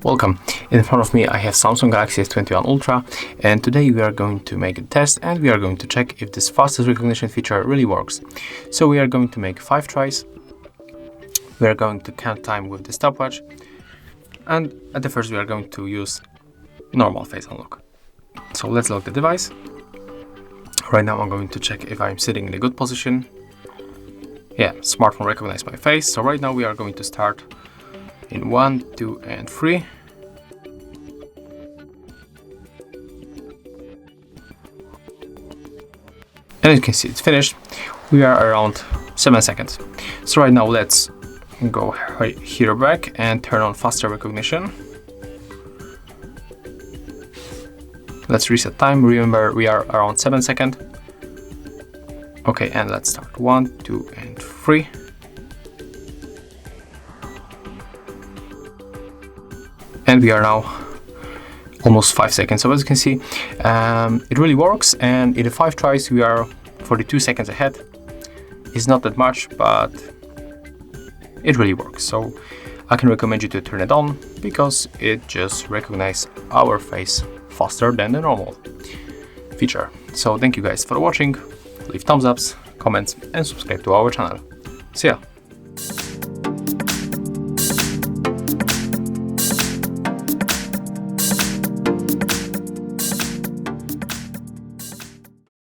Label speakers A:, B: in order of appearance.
A: Welcome. In front of me I have Samsung Galaxy S21 Ultra, and today we are going to make a test and we are going to check if this fastest recognition feature really works. So we are going to make 5 tries. We are going to count time with the stopwatch, and at the first we are going to use normal face unlock. So let's lock the device. Right now I'm going to check if I'm sitting in a good position. Yeah, smartphone recognized my face. So right now we are going to start in 1, 2 and 3. And you can see it's finished. We are around 7 seconds. So right now let's go right here back and turn on faster recognition. Let's reset time. Remember, we are around 7 seconds. Okay, and let's start 1, 2 and 3. And we are now almost 5 seconds. So as you can see, it really works, and in the 5 tries we are 42 seconds ahead. It's not that much, but it really works. So I can recommend you to turn it on because it just recognizes our face faster than the normal feature. So thank you guys for watching. Leave thumbs ups, comments and subscribe to our channel. See ya!